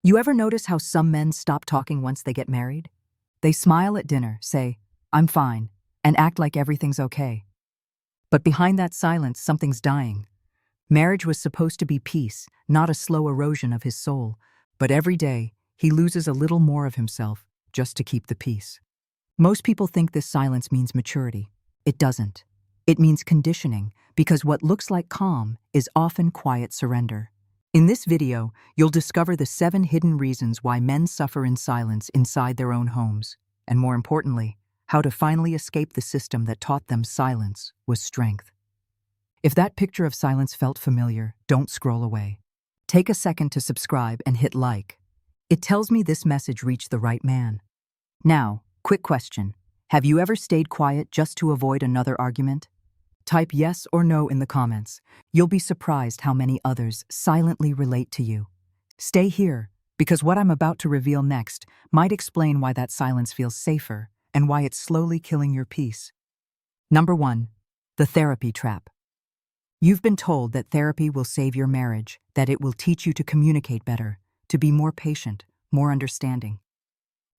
You ever notice how some men stop talking once they get married? They smile at dinner, say, "I'm fine," and act like everything's okay. But behind that silence, something's dying. Marriage was supposed to be peace, not a slow erosion of his soul. But every day, he loses a little more of himself just to keep the peace. Most people think this silence means maturity. It doesn't. It means conditioning, because what looks like calm is often quiet surrender. In this video, you'll discover the 7 hidden reasons why men suffer in silence inside their own homes, and more importantly, how to finally escape the system that taught them silence was strength. If that picture of silence felt familiar, don't scroll away. Take a second to subscribe and hit like. It tells me this message reached the right man. Now, quick question. Have you ever stayed quiet just to avoid another argument? Type yes or no in the comments. You'll be surprised how many others silently relate to you. Stay here, because what I'm about to reveal next might explain why that silence feels safer and why it's slowly killing your peace. Number 1. The therapy trap. You've been told that therapy will save your marriage, that it will teach you to communicate better, to be more patient, more understanding.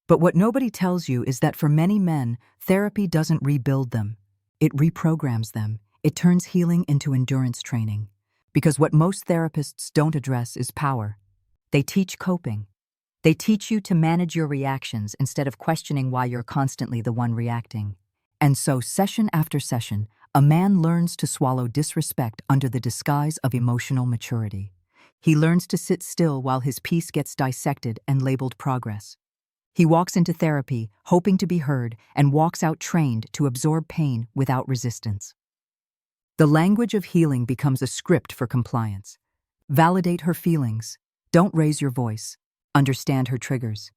But what nobody tells you is that for many men, therapy doesn't rebuild them. It reprograms them. It turns healing into endurance training. Because what most therapists don't address is power. They teach coping. They teach you to manage your reactions instead of questioning why you're constantly the one reacting. And so, session after session, a man learns to swallow disrespect under the disguise of emotional maturity. He learns to sit still while his peace gets dissected and labeled progress. He walks into therapy, hoping to be heard, and walks out trained to absorb pain without resistance. The language of healing becomes a script for compliance. Validate her feelings. Don't raise your voice. Understand her triggers.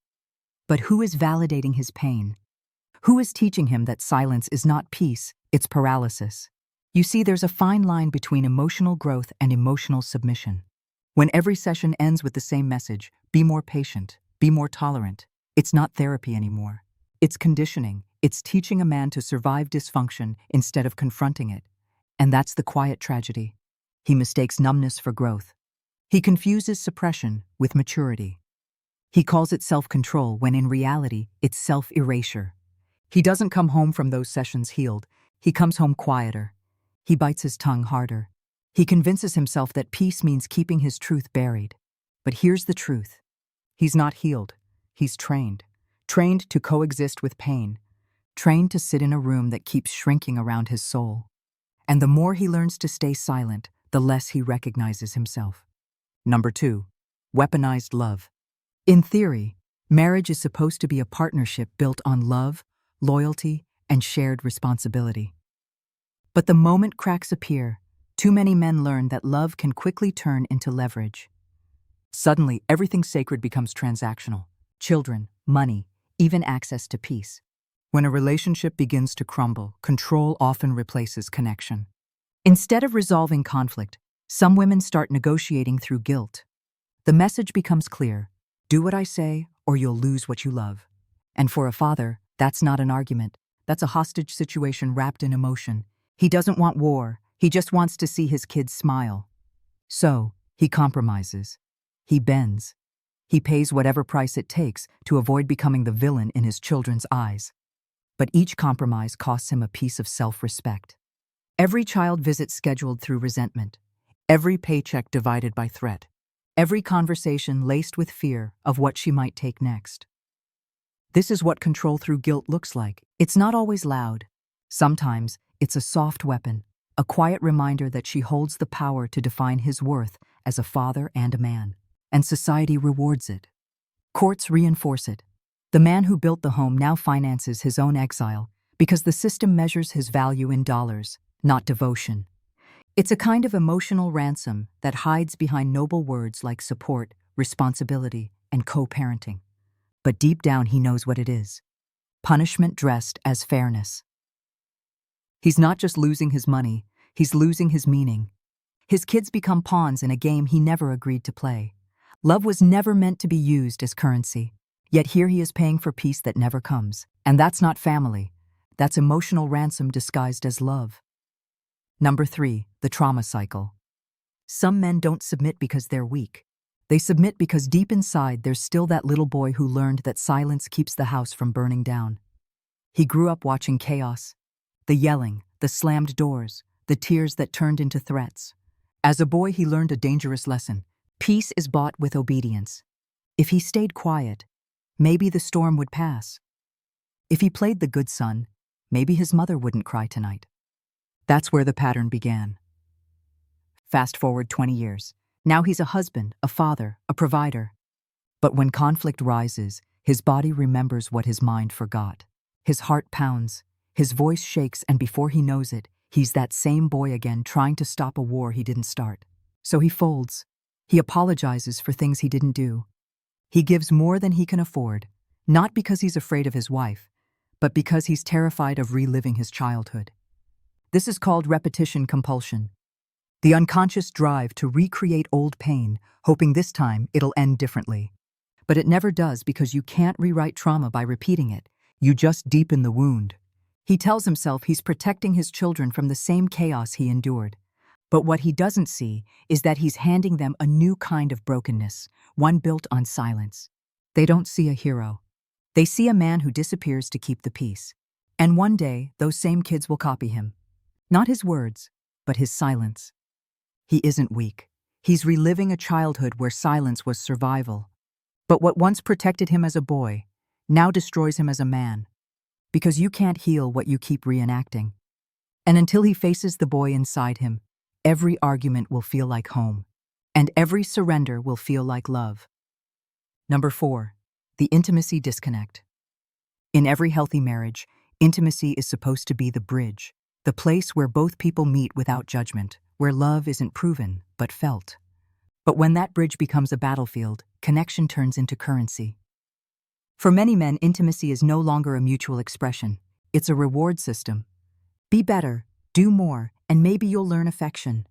But who is validating his pain? Who is teaching him that silence is not peace, it's paralysis? You see, there's a fine line between emotional growth and emotional submission. When every session ends with the same message, be more patient, be more tolerant, it's not therapy anymore. It's conditioning. It's teaching a man to survive dysfunction instead of confronting it. And that's the quiet tragedy. He mistakes numbness for growth. He confuses suppression with maturity. He calls it self-control when in reality, it's self-erasure. He doesn't come home from those sessions healed. He comes home quieter. He bites his tongue harder. He convinces himself that peace means keeping his truth buried. But here's the truth. He's not healed. He's trained to coexist with pain, trained to sit in a room that keeps shrinking around his soul. And the more he learns to stay silent, the less he recognizes himself. Number 2, weaponized love. In theory, marriage is supposed to be a partnership built on love, loyalty, and shared responsibility. But the moment cracks appear, too many men learn that love can quickly turn into leverage. Suddenly, everything sacred becomes transactional. Children, money, even access to peace. When a relationship begins to crumble, control often replaces connection. Instead of resolving conflict, some women start negotiating through guilt. The message becomes clear: do what I say, or you'll lose what you love. And for a father, that's not an argument. That's a hostage situation wrapped in emotion. He doesn't want war. He just wants to see his kids smile. So, he compromises. He bends. He pays whatever price it takes to avoid becoming the villain in his children's eyes. But each compromise costs him a piece of self-respect. Every child visit scheduled through resentment. Every paycheck divided by threat. Every conversation laced with fear of what she might take next. This is what control through guilt looks like. It's not always loud. Sometimes it's a soft weapon, a quiet reminder that she holds the power to define his worth as a father and a man. And society rewards it. Courts reinforce it. The man who built the home now finances his own exile because the system measures his value in dollars, not devotion. It's a kind of emotional ransom that hides behind noble words like support, responsibility, and co-parenting. But deep down he knows what it is. Punishment dressed as fairness. He's not just losing his money, he's losing his meaning. His kids become pawns in a game he never agreed to play. Love was never meant to be used as currency. Yet here he is paying for peace that never comes. And that's not family. That's emotional ransom disguised as love. Number 3, the trauma cycle. Some men don't submit because they're weak. They submit because deep inside there's still that little boy who learned that silence keeps the house from burning down. He grew up watching chaos, the yelling, the slammed doors, the tears that turned into threats. As a boy, he learned a dangerous lesson. Peace is bought with obedience. If he stayed quiet, maybe the storm would pass. If he played the good son, maybe his mother wouldn't cry tonight. That's where the pattern began. Fast forward 20 years. Now he's a husband, a father, a provider. But when conflict rises, his body remembers what his mind forgot. His heart pounds, his voice shakes, and before he knows it, he's that same boy again trying to stop a war he didn't start. So he folds. He apologizes for things he didn't do. He gives more than he can afford, not because he's afraid of his wife, but because he's terrified of reliving his childhood. This is called repetition compulsion. The unconscious drive to recreate old pain, hoping this time it'll end differently. But it never does, because you can't rewrite trauma by repeating it. You just deepen the wound. He tells himself he's protecting his children from the same chaos he endured. But what he doesn't see is that he's handing them a new kind of brokenness, one built on silence. They don't see a hero. They see a man who disappears to keep the peace. And one day, those same kids will copy him. Not his words, but his silence. He isn't weak. He's reliving a childhood where silence was survival. But what once protected him as a boy now destroys him as a man. Because you can't heal what you keep reenacting. And until he faces the boy inside him, every argument will feel like home. And every surrender will feel like love. Number 4, the intimacy disconnect. In every healthy marriage, intimacy is supposed to be the bridge, the place where both people meet without judgment, where love isn't proven, but felt. But when that bridge becomes a battlefield, connection turns into currency. For many men, intimacy is no longer a mutual expression. It's a reward system. Be better, do more, and maybe you'll learn affection.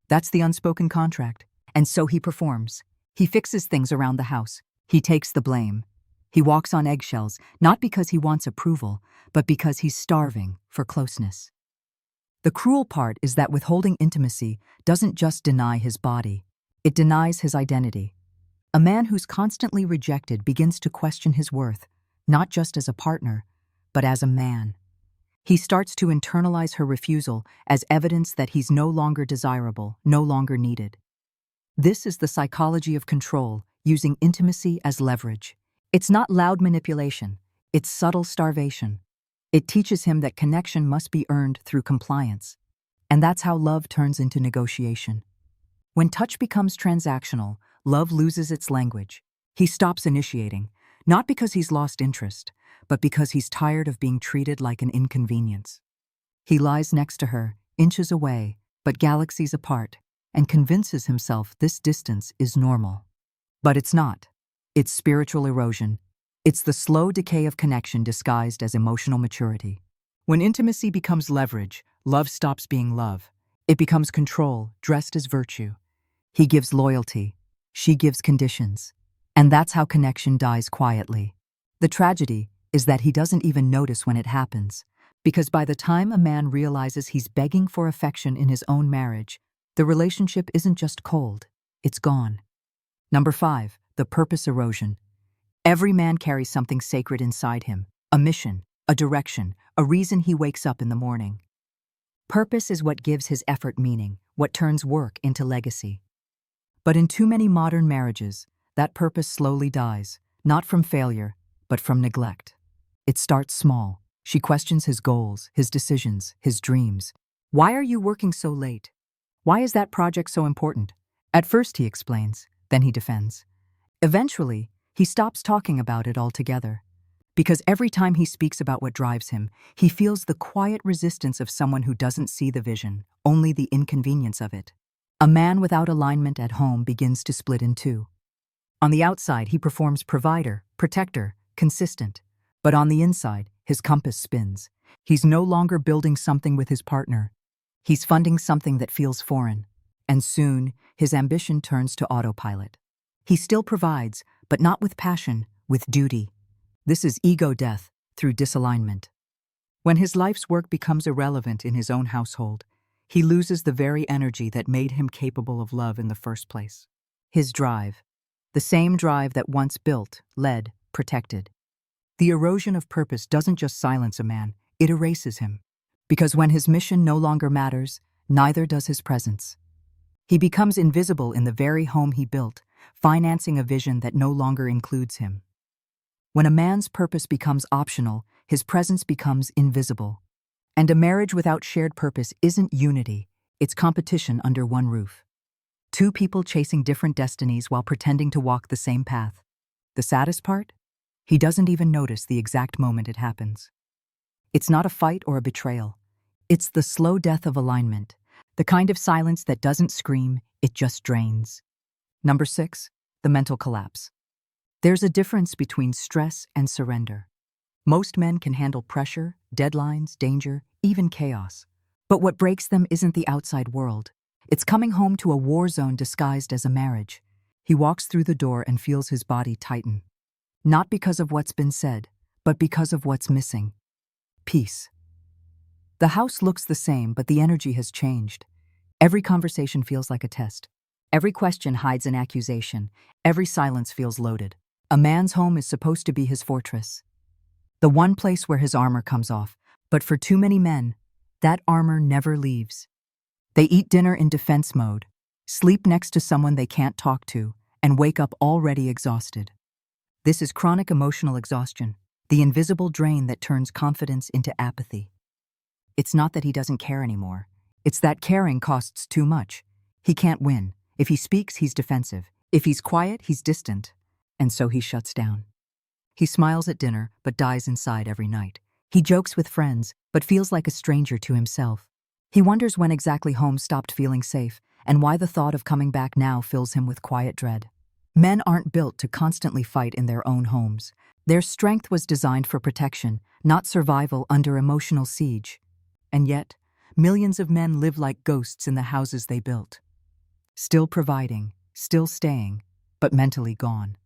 That's the unspoken contract. And so he performs. He fixes things around the house. He takes the blame. He walks on eggshells, not because he wants approval, but because he's starving for closeness. The cruel part is that withholding intimacy doesn't just deny his body, it denies his identity. A man who's constantly rejected begins to question his worth, not just as a partner, but as a man. He starts to internalize her refusal as evidence that he's no longer desirable, no longer needed. This is the psychology of control, using intimacy as leverage. It's not loud manipulation, it's subtle starvation. It teaches him that connection must be earned through compliance. And that's how love turns into negotiation. When touch becomes transactional, love loses its language. He stops initiating, not because he's lost interest, but because he's tired of being treated like an inconvenience. He lies next to her, inches away, but galaxies apart, and convinces himself this distance is normal. But it's not. It's spiritual erosion. It's the slow decay of connection disguised as emotional maturity. When intimacy becomes leverage, love stops being love. It becomes control, dressed as virtue. He gives loyalty. She gives conditions. And that's how connection dies quietly. The tragedy is that he doesn't even notice when it happens, because by the time a man realizes he's begging for affection in his own marriage, the relationship isn't just cold, it's gone. Number 5, the purpose erosion. Every man carries something sacred inside him, a mission, a direction, a reason he wakes up in the morning. Purpose is what gives his effort meaning, what turns work into legacy. But in too many modern marriages, that purpose slowly dies, not from failure, but from neglect. It starts small. She questions his goals, his decisions, his dreams. Why are you working so late? Why is that project so important? At first he explains, then he defends. Eventually, he stops talking about it altogether. Because every time he speaks about what drives him, he feels the quiet resistance of someone who doesn't see the vision, only the inconvenience of it. A man without alignment at home begins to split in two. On the outside, he performs provider, protector, consistent. But on the inside, his compass spins. He's no longer building something with his partner. He's funding something that feels foreign. And soon, his ambition turns to autopilot. He still provides, but not with passion, with duty. This is ego death through disalignment. When his life's work becomes irrelevant in his own household, he loses the very energy that made him capable of love in the first place. His drive. The same drive that once built, led, protected. The erosion of purpose doesn't just silence a man, it erases him. Because when his mission no longer matters, neither does his presence. He becomes invisible in the very home he built, financing a vision that no longer includes him. When a man's purpose becomes optional, his presence becomes invisible. And a marriage without shared purpose isn't unity, it's competition under one roof. Two people chasing different destinies while pretending to walk the same path. The saddest part? He doesn't even notice the exact moment it happens. It's not a fight or a betrayal. It's the slow death of alignment, the kind of silence that doesn't scream, it just drains. Number 6, the mental collapse. There's a difference between stress and surrender. Most men can handle pressure, deadlines, danger, even chaos. But what breaks them isn't the outside world. It's coming home to a war zone disguised as a marriage. He walks through the door and feels his body tighten. Not because of what's been said, but because of what's missing. Peace. The house looks the same, but the energy has changed. Every conversation feels like a test. Every question hides an accusation. Every silence feels loaded. A man's home is supposed to be his fortress. The one place where his armor comes off. But for too many men, that armor never leaves. They eat dinner in defense mode, sleep next to someone they can't talk to, and wake up already exhausted. This is chronic emotional exhaustion, the invisible drain that turns confidence into apathy. It's not that he doesn't care anymore. It's that caring costs too much. He can't win. If he speaks, he's defensive. If he's quiet, he's distant. And so he shuts down. He smiles at dinner, but dies inside every night. He jokes with friends, but feels like a stranger to himself. He wonders when exactly home stopped feeling safe, and why the thought of coming back now fills him with quiet dread. Men aren't built to constantly fight in their own homes. Their strength was designed for protection, not survival under emotional siege. And yet, millions of men live like ghosts in the houses they built. Still providing, still staying, but mentally gone.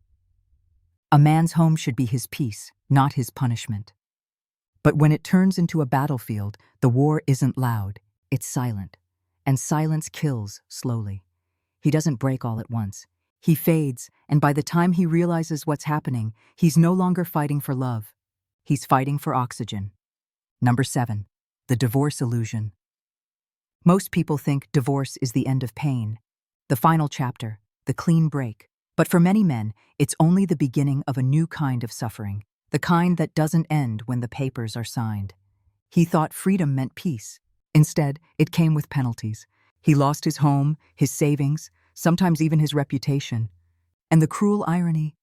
A man's home should be his peace, not his punishment. But when it turns into a battlefield, the war isn't loud. It's silent, and silence kills slowly. He doesn't break all at once. He fades, and by the time he realizes what's happening, he's no longer fighting for love. He's fighting for oxygen. Number 7, the divorce illusion. Most people think divorce is the end of pain, the final chapter, the clean break. But for many men, it's only the beginning of a new kind of suffering, the kind that doesn't end when the papers are signed. He thought freedom meant peace. Instead, it came with penalties. He lost his home, his savings, sometimes even his reputation. And the cruel irony,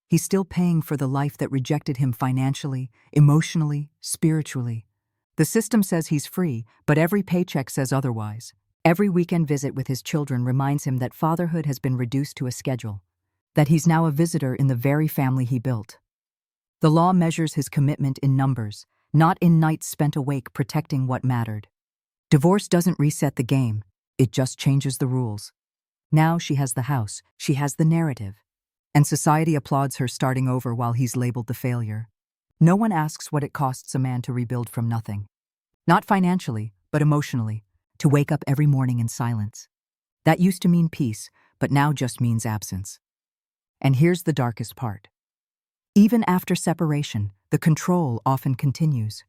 he's still paying for the life that rejected him financially, emotionally, spiritually. The system says he's free, but every paycheck says otherwise. Every weekend visit with his children reminds him that fatherhood has been reduced to a schedule, that he's now a visitor in the very family he built. The law measures his commitment in numbers, not in nights spent awake protecting what mattered. Divorce doesn't reset the game, it just changes the rules. Now she has the house, she has the narrative. And society applauds her starting over while he's labeled the failure. No one asks what it costs a man to rebuild from nothing. Not financially, but emotionally, to wake up every morning in silence. That used to mean peace, but now just means absence. And here's the darkest part. Even after separation, the control often continues.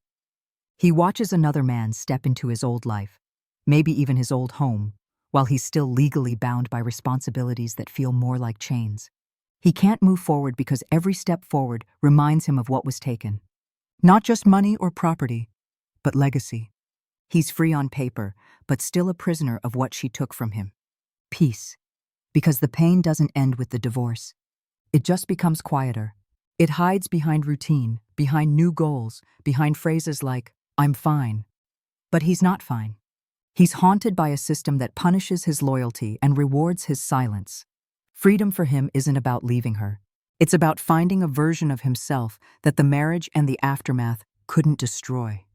He watches another man step into his old life, maybe even his old home, while he's still legally bound by responsibilities that feel more like chains. He can't move forward because every step forward reminds him of what was taken. Not just money or property, but legacy. He's free on paper, but still a prisoner of what she took from him. Peace. Because the pain doesn't end with the divorce. It just becomes quieter. It hides behind routine, behind new goals, behind phrases like, "I'm fine." But he's not fine. He's haunted by a system that punishes his loyalty and rewards his silence. Freedom for him isn't about leaving her. It's about finding a version of himself that the marriage and the aftermath couldn't destroy.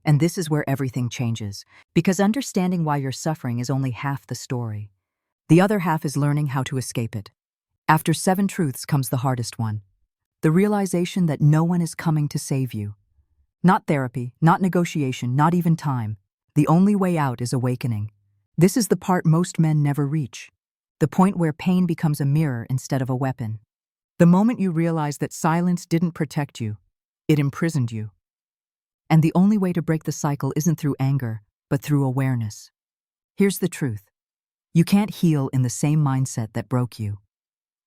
And this is where everything changes, because understanding why you're suffering is only half the story. The other half is learning how to escape it. After 7 truths comes the hardest one. The realization that no one is coming to save you. Not therapy, not negotiation, not even time. The only way out is awakening. This is the part most men never reach. The point where pain becomes a mirror instead of a weapon. The moment you realize that silence didn't protect you, it imprisoned you. And the only way to break the cycle isn't through anger, but through awareness. Here's the truth. You can't heal in the same mindset that broke you.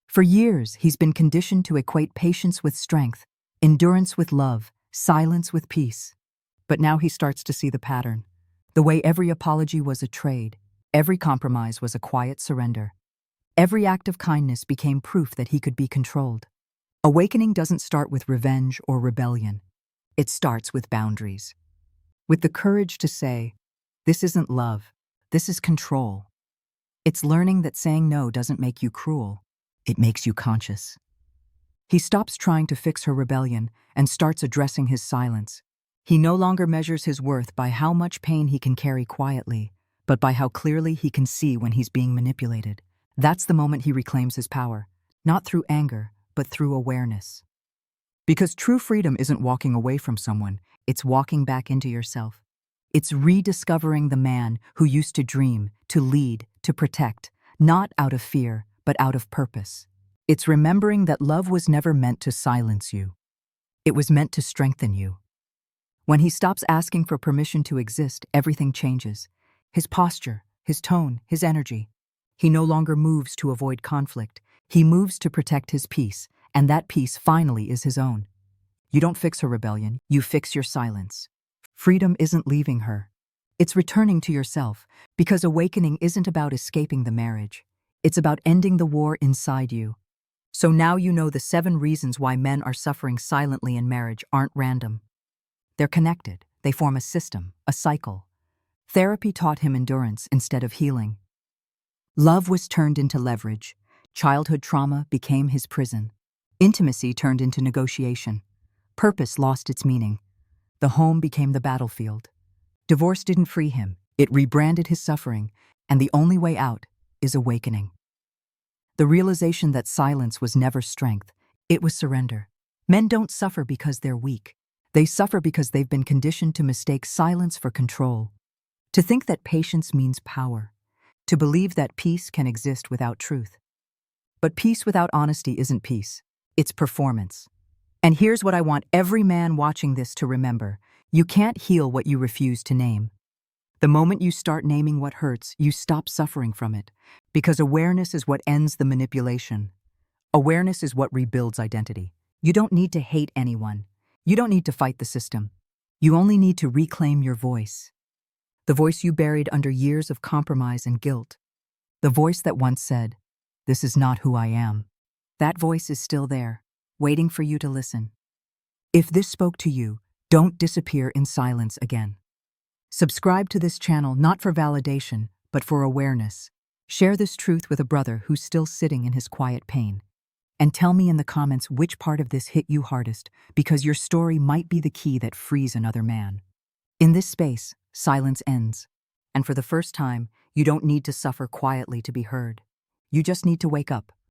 For years, he's been conditioned to equate patience with strength, endurance with love, silence with peace. But now he starts to see the pattern. The way every apology was a trade, every compromise was a quiet surrender. Every act of kindness became proof that he could be controlled. Awakening doesn't start with revenge or rebellion. It starts with boundaries. With the courage to say, this isn't love, this is control. It's learning that saying no doesn't make you cruel, it makes you conscious. He stops trying to fix her rebellion and starts addressing his silence. He no longer measures his worth by how much pain he can carry quietly, but by how clearly he can see when he's being manipulated. That's the moment he reclaims his power, not through anger, but through awareness. Because true freedom isn't walking away from someone, it's walking back into yourself. It's rediscovering the man who used to dream, to lead, to protect, not out of fear, but out of purpose. It's remembering that love was never meant to silence you. It was meant to strengthen you. When he stops asking for permission to exist, everything changes. His posture, his tone, his energy. He no longer moves to avoid conflict. He moves to protect his peace, and that peace finally is his own. You don't fix her rebellion, you fix your silence. Freedom isn't leaving her. It's returning to yourself, because awakening isn't about escaping the marriage. It's about ending the war inside you. So now you know the 7 reasons why men are suffering silently in marriage aren't random. They're connected. They form a system, a cycle. Therapy taught him endurance instead of healing. Love was turned into leverage. Childhood trauma became his prison. Intimacy turned into negotiation. Purpose lost its meaning. The home became the battlefield. Divorce didn't free him. It rebranded his suffering, and the only way out is awakening. The realization that silence was never strength, it was surrender. Men don't suffer because they're weak. They suffer because they've been conditioned to mistake silence for control. To think that patience means power. To believe that peace can exist without truth. But peace without honesty isn't peace. It's performance. And here's what I want every man watching this to remember. You can't heal what you refuse to name. The moment you start naming what hurts, you stop suffering from it. Because awareness is what ends the manipulation. Awareness is what rebuilds identity. You don't need to hate anyone. You don't need to fight the system. You only need to reclaim your voice. The voice you buried under years of compromise and guilt. The voice that once said, "This is not who I am." That voice is still there, waiting for you to listen. If this spoke to you, don't disappear in silence again. Subscribe to this channel not for validation, but for awareness. Share this truth with a brother who's still sitting in his quiet pain. And tell me in the comments which part of this hit you hardest, because your story might be the key that frees another man. In this space, silence ends. And for the first time, you don't need to suffer quietly to be heard. You just need to wake up.